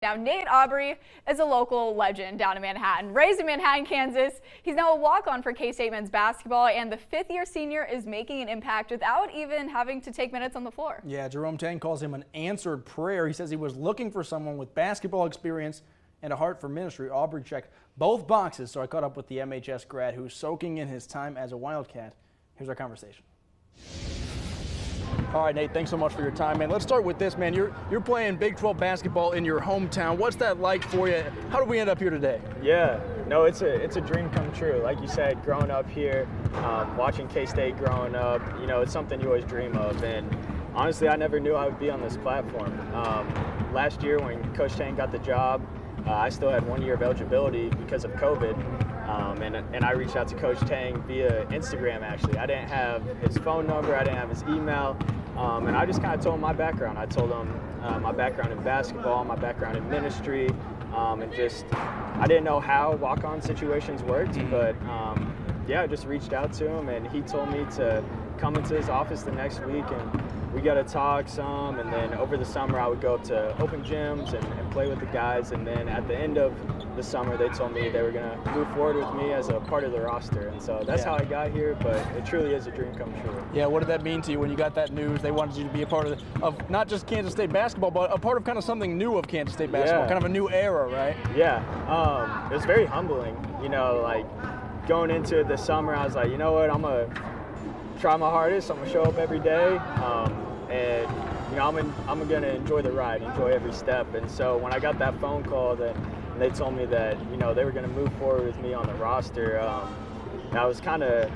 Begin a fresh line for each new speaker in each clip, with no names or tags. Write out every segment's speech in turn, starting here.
Now, Nate Awbrey is a local legend down in Manhattan. Raised in Manhattan, Kansas, he's now a walk-on for K-State men's basketball, and the fifth-year senior is making an impact without even having to take minutes on the floor.
Yeah, Jerome Tang calls him an answered prayer. He says he was looking for someone with basketball experience and a heart for ministry. Awbrey checked both boxes, so I caught up with the MHS grad who's soaking in his time as a Wildcat. Here's our conversation. All right, Nate, thanks so much for your time, man. Let's start with this, man. You're playing Big 12 basketball in your hometown. What's that like for you? How did we end up here today?
Yeah, no, it's a dream come true. Like you said, growing up here, watching K-State growing up, you know, it's something you always dream of. And honestly, I never knew I would be on this platform. Last year when Coach Tang got the job, I still had 1 year of eligibility because of COVID. And I reached out to Coach Tang via Instagram, actually. I didn't have his phone number, I didn't have his email, and I just kind of told him my background. I told him my background in basketball, my background in ministry, and just, I didn't know how walk-on situations worked, but yeah, I just reached out to him, and he told me to come into his office the next week, and we got to talk some, and then over the summer I would go up to open gyms and play with the guys, and then at the end of the summer they told me they were going to move forward with me as a part of the roster, and so that's how I got here, but it truly is a dream come true.
Yeah, what did that mean to you when you got that news? They wanted you to be a part of not just Kansas State basketball, but a part of kind of something new of Kansas State basketball, kind of a new era, right?
Yeah, it was very humbling, you know, like going into it this summer, I was like, you know what, I'm going to try my hardest. I'm gonna show up every day, and you know I'm gonna enjoy the ride, enjoy every step. And so when I got that phone call that they told me that they were gonna move forward with me on the roster, I was kind of,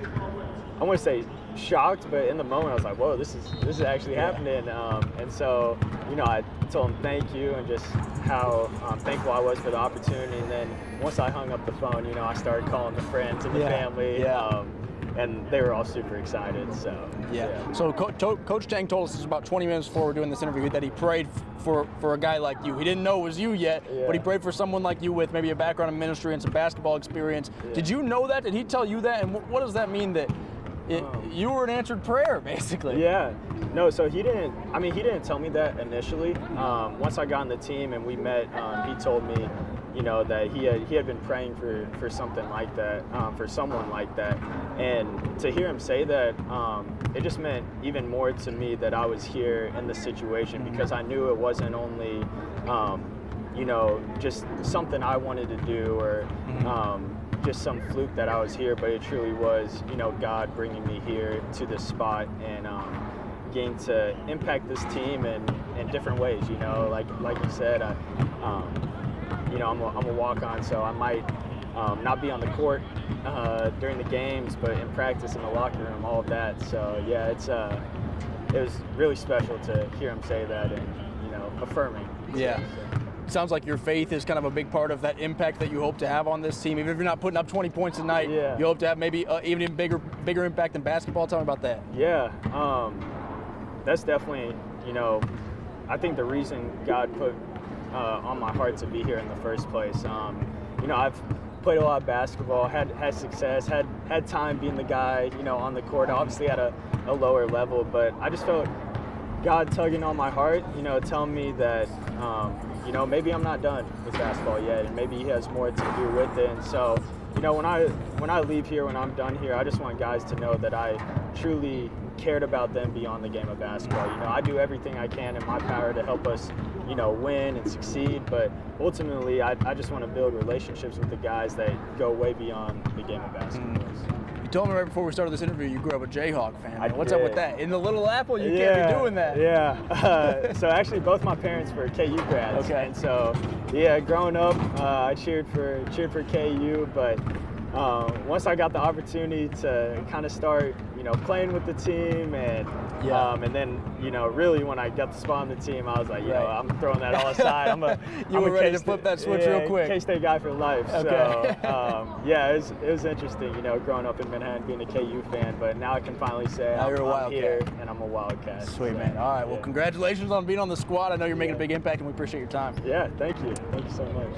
I want to say shocked, but in the moment I was like, whoa, this is actually happening. And so I told him thank you and just how thankful I was for the opportunity. And then once I hung up the phone, I started calling the friends and the family. And they were all super excited. So
So Coach Tang told us about 20 minutes before we're doing this interview that he prayed for a guy like you. He didn't know it was you yet, but he prayed for someone like you with maybe a background in ministry and some basketball experience. Did you know that? Did he tell you that? And what does that mean that you were an answered prayer, basically?
Yeah. No, so he didn't tell me that initially. Once I got on the team and we met, he told me that he had been praying for something like that, for someone like that. And to hear him say that, it just meant even more to me that I was here in the situation, because I knew it wasn't only, just something I wanted to do, or just some fluke that I was here, but it truly was, God bringing me here to this spot and getting to impact this team in different ways. Like you said, I'm a walk-on, so I might not be on the court during the games, but in practice, in the locker room, all of that. So yeah, it was really special to hear him say that and affirming.
Yeah. Sounds like your faith is kind of a big part of that impact that you hope to have on this team. Even if you're not putting up 20 points a night, you hope to have maybe even bigger impact than basketball. Tell me about that.
Yeah, that's definitely, I think the reason God put on my heart to be here in the first place. I've played a lot of basketball, had success, had time being the guy, on the court, obviously at a lower level, but I just felt God tugging on my heart, telling me that, maybe I'm not done with basketball yet, and maybe he has more to do with it. And so, when I leave here, when I'm done here, I just want guys to know that I truly cared about them beyond the game of basketball. I do everything I can in my power to help us, win and succeed, but ultimately I just want to build relationships with the guys that go way beyond the game of basketball.
You told me right before we started this interview you grew up a Jayhawk fan. What's up with that? In the Little Apple, you can't be doing that.
Yeah. So actually both my parents were KU grads.
Okay.
And so growing up, I cheered for KU, but once I got the opportunity to kind of start, playing with the team, and then, really when I got the spot on the team, I was like, I'm throwing that all aside. I'm
ready to flip that switch real quick.
K-State guy for life.
Okay.
So, it was interesting, growing up in Manhattan, being a KU fan, but now I can finally say I'm here and I'm a Wildcat.
Sweet, man. All right, well, congratulations on being on the squad. I know you're making a big impact, and we appreciate your time.
Yeah, thank you. Thank you so much.